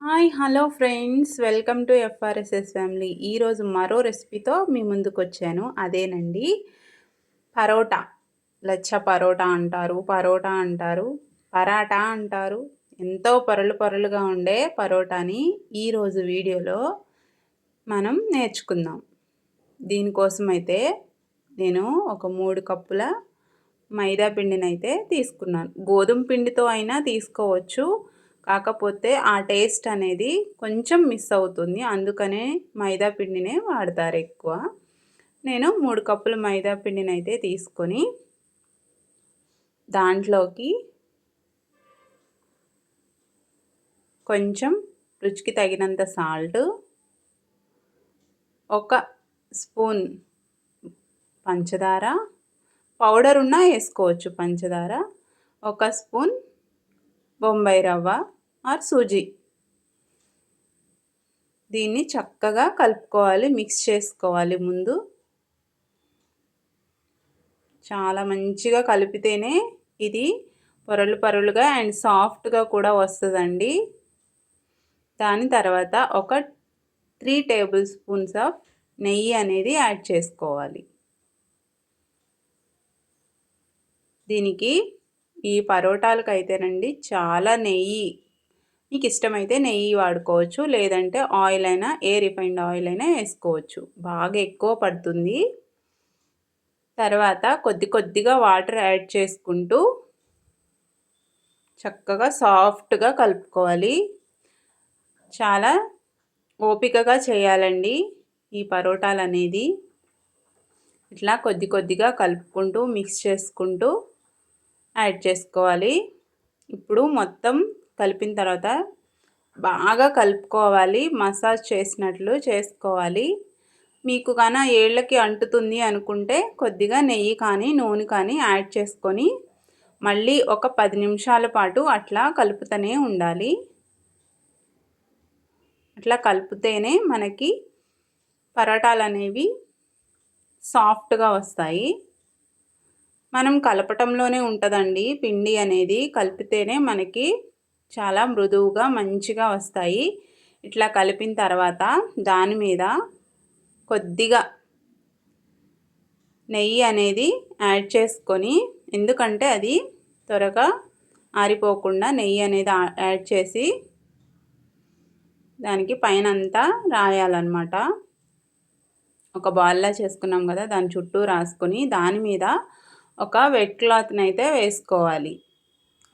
Hi hello friends, welcome to FRSS family. ఈరోజు మరో రెసిపీతో మీ ముందుకు వచ్చాను. అదేనండి పరోటా. లచ్చ పరోటా అంటారు, పరోటా అంటారు, పరాటా అంటారు. ఎంతో పొరలు పొరలుగా ఉండే పరోటాని ఈరోజు వీడియోలో మనం నేర్చుకుందాం. దీనికోసం అయితే నేను ఒక 3 కప్పుల మైదా పిండినైతే తీసుకున్నాను. గోధుమ పిండితో అయినా తీసుకోవచ్చు, కాకపోతే ఆ టేస్ట్ అనేది కొంచెం మిస్ అవుతుంది. అందుకనే మైదా పిండినే వాడతారు ఎక్కువ. నేను 3 కప్పుల మైదా పిండిని అయితే తీసుకొని దాంట్లోకి కొంచెం రుచికి తగినంత సాల్ట్, ఒక స్పూన్ పంచదార, పౌడర్ ఉన్నా వేసుకోవచ్చు పంచదార, ఒక స్పూన్ బొంబాయి రవ్వ ఆర్ సూజీ. దీన్ని చక్కగా కలుపుకోవాలి, మిక్స్ చేసుకోవాలి. ముందు చాలా మంచిగా కలిపితేనే ఇది పొరలు పొరలుగా అండ్ సాఫ్ట్గా కూడా వస్తుందండి. దాని తర్వాత ఒక 3 టేబుల్ స్పూన్స్ ఆఫ్ నెయ్యి అనేది యాడ్ చేసుకోవాలి. దీనికి ఈ పరోటాలకు అయితేనండి చాలా నెయ్యి, మీకు ఇష్టమైతే నెయ్యి వాడుకోవచ్చు, లేదంటే ఆయిల్ అయినా, రిఫైండ్ ఆయిల్ అయినా వేసుకోవచ్చు. బాగా ఎక్కువ పడుతుంది. తర్వాత కొద్ది కొద్దిగా వాటర్ యాడ్ చేసుకుంటూ చక్కగా సాఫ్ట్గా కలుపుకోవాలి. చాలా ఓపికగా చేయాలండి ఈ పరోటాలు అనేది. ఇట్లా కొద్ది కొద్దిగా కలుపుకుంటూ మిక్స్ చేసుకుంటూ యాడ్ చేసుకోవాలి. ఇప్పుడు మొత్తం కలిపిన తర్వాత బాగా కలుపుకోవాలి, మసాజ్ చేసినట్లు చేసుకోవాలి. మీకు కానీ ఏళ్ళకి అంటుతుంది అనుకుంటే కొద్దిగా నెయ్యి కానీ నూనె కానీ యాడ్ చేసుకొని మళ్ళీ ఒక 10 నిమిషాల పాటు అట్లా కలుపుతూనే ఉండాలి. అట్లా కలుపుతేనే మనకి పరోటాలు అనేవి సాఫ్ట్గా వస్తాయి. మనం కలపటంలోనే ఉంటుందండి పిండి అనేది. కలిపితేనే మనకి చాలా మృదువుగా మంచిగా వస్తాయి. ఇట్లా కలిపిన తర్వాత దాని మీద కొద్దిగా నెయ్యి అనేది యాడ్ చేసుకొని, ఎందుకంటే అది త్వరగా ఆరిపోకుండా నెయ్యి అనేది యాడ్ చేసి దానికి పైన అంతా రాయాలన్నమాట. ఒక బాల్లా చేసుకున్నాం కదా, దాని చుట్టూ రాసుకొని దాని మీద ఒక వెట్ క్లాత్ని అయితే వేసుకోవాలి.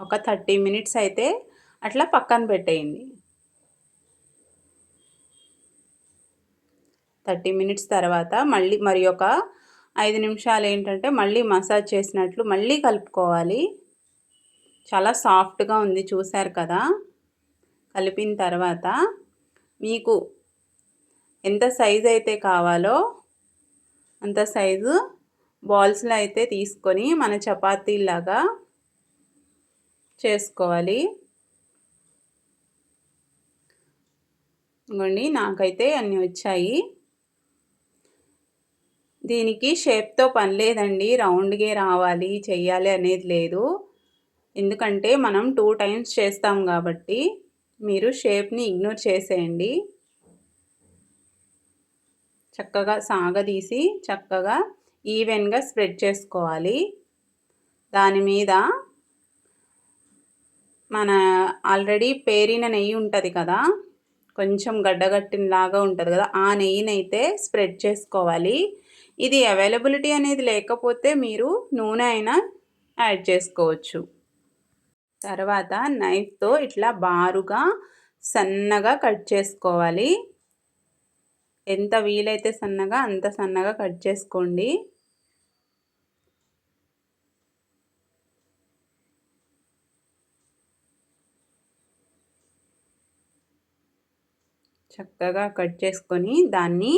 ఒక 30 మినిట్స్ అయితే అట్లా పక్కన పెట్టేయండి. 30 మినిట్స్ తర్వాత మళ్ళీ మరి ఒక 5 నిమిషాలు ఏంటంటే మళ్ళీ మసాజ్ చేసినట్లు మళ్ళీ కలుపుకోవాలి. చాలా సాఫ్ట్గా ఉంది, చూశారు కదా. కలిపిన తర్వాత మీకు ఎంత సైజు అయితే కావాలో అంత సైజు బాల్స్లో అయితే తీసుకొని మన చపాతీలాగా చేసుకోవాలి. ఇంకోండి, నాకైతే అన్నీ వచ్చాయి. దీనికి షేప్తో పని లేదండి, రౌండ్గా రావాలి చెయ్యాలి అనేది లేదు. ఎందుకంటే మనం 2 టైమ్స్ చేస్తాం కాబట్టి మీరు షేప్ని ఇగ్నోర్ చేసేయండి. చక్కగా సాగదీసి చక్కగా ఈవెన్గా స్ప్రెడ్ చేసుకోవాలి. దాని మీద మన ఆల్రెడీ పేరిన నెయ్యి ఉంటుంది కదా, కొంచెం గడ్డగట్టినలాగా ఉంటుంది కదా, ఆ నెయ్యినైతే స్ప్రెడ్ చేసుకోవాలి. ఇది అవైలబిలిటీ అనేది లేకపోతే మీరు నూనె అయినా యాడ్ చేసుకోవచ్చు. తర్వాత నైఫ్తో ఇట్లా బారుగా సన్నగా కట్ చేసుకోవాలి. ఎంత వీలైతే సన్నగా అంత సన్నగా కట్ చేసుకోండి. చక్కగా కట్ చేసుకొని దాన్ని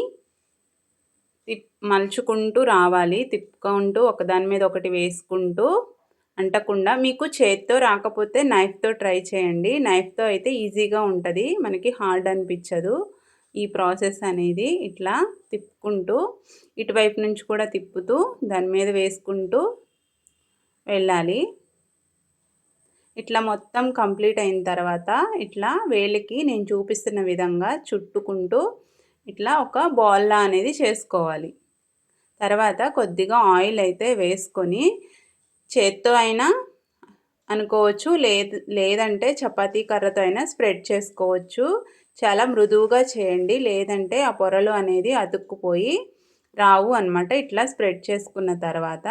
మలుచుకుంటూ రావాలి, తిప్పుకుంటూ ఒకదాని మీద ఒకటి వేసుకుంటూ అంటకుండా. మీకు చేత్తో రాకపోతే నైఫ్తో ట్రై చేయండి. నైఫ్తో అయితే ఈజీగా ఉంటుంది, మనకి హార్డ్ అనిపించదు ఈ ప్రాసెస్ అనేది. ఇట్లా తిప్పుకుంటూ ఇటువైపు నుంచి కూడా తిప్పుతూ దాని మీద వేసుకుంటూ వెళ్ళాలి. ఇట్లా మొత్తం కంప్లీట్ అయిన తర్వాత ఇట్లా వేలికి నేను చూపిస్తున్న విధంగా చుట్టుకుంటూ ఇట్లా ఒక బాల్లా అనేది చేసుకోవాలి. తర్వాత కొద్దిగా ఆయిల్ అయితే వేసుకొని చేత్తో అయినా అనుకోవచ్చు, లేదంటే చపాతీ కర్రతో అయినా స్ప్రెడ్ చేసుకోవచ్చు. చాలా మృదువుగా చేయండి, లేదంటే ఆ పొరలు అనేది అతుక్కుపోయి రావు అన్నమాట. ఇట్లా స్ప్రెడ్ చేసుకున్న తర్వాత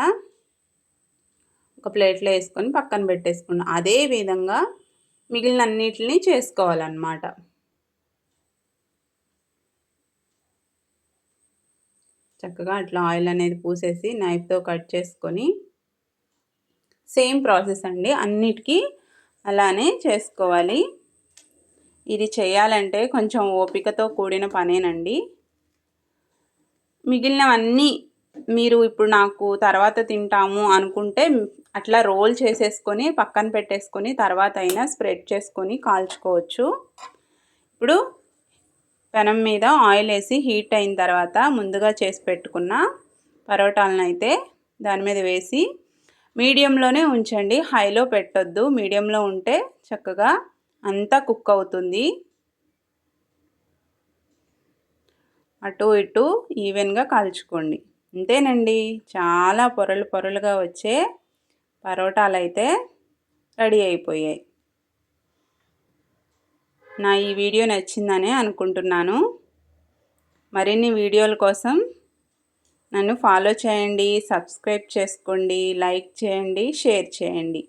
ఒక ప్లేట్లో వేసుకొని పక్కన పెట్టేసుకున్నాం. అదే విధంగా మిగిలిన అన్నిటిని చేసుకోవాలన్నమాట. చక్కగా అట్లా ఆయిల్ అనేది పూసేసి నైఫ్తో కట్ చేసుకొని సేమ్ ప్రాసెస్ అండి, అన్నిటికీ అలానే చేసుకోవాలి. ఇది చేయాలంటే కొంచెం ఓపికతో కూడిన పనేనండి. మిగిలినవన్నీ మీరు ఇప్పుడు నాకు తర్వాత తింటాము అనుకుంటే అట్లా రోల్ చేసేసుకొని పక్కన పెట్టేసుకొని తర్వాత అయినా స్ప్రెడ్ చేసుకొని కాల్చుకోవచ్చు. ఇప్పుడు పెనం మీద ఆయిల్ వేసి హీట్ అయిన తర్వాత ముందుగా చేసి పెట్టుకున్న పరోటాలను అయితే దాని మీద వేసి మీడియంలోనే ఉంచండి, హైలో పెట్టొద్దు. మీడియంలో ఉంటే చక్కగా అంతా కుక్ అవుతుంది. అటు ఇటు ఈవెన్గా కాల్చుకోండి. అంతేనండి, చాలా పొరలు పొరలుగా వచ్చే పరోటాలు అయితే రెడీ అయిపోయాయి. నా ఈ వీడియో నచ్చిందనే అనుకుంటున్నాను. మరిన్ని వీడియోల కోసం నన్ను ఫాలో చేయండి, సబ్స్క్రైబ్ చేసుకోండి, లైక్ చేయండి, షేర్ చేయండి.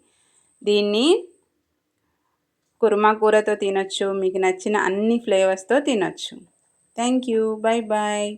దీన్ని కుర్మా కూరతో తినొచ్చు, మీకు నచ్చిన అన్ని ఫ్లేవర్స్తో తినొచ్చు. Thank you. Bye bye.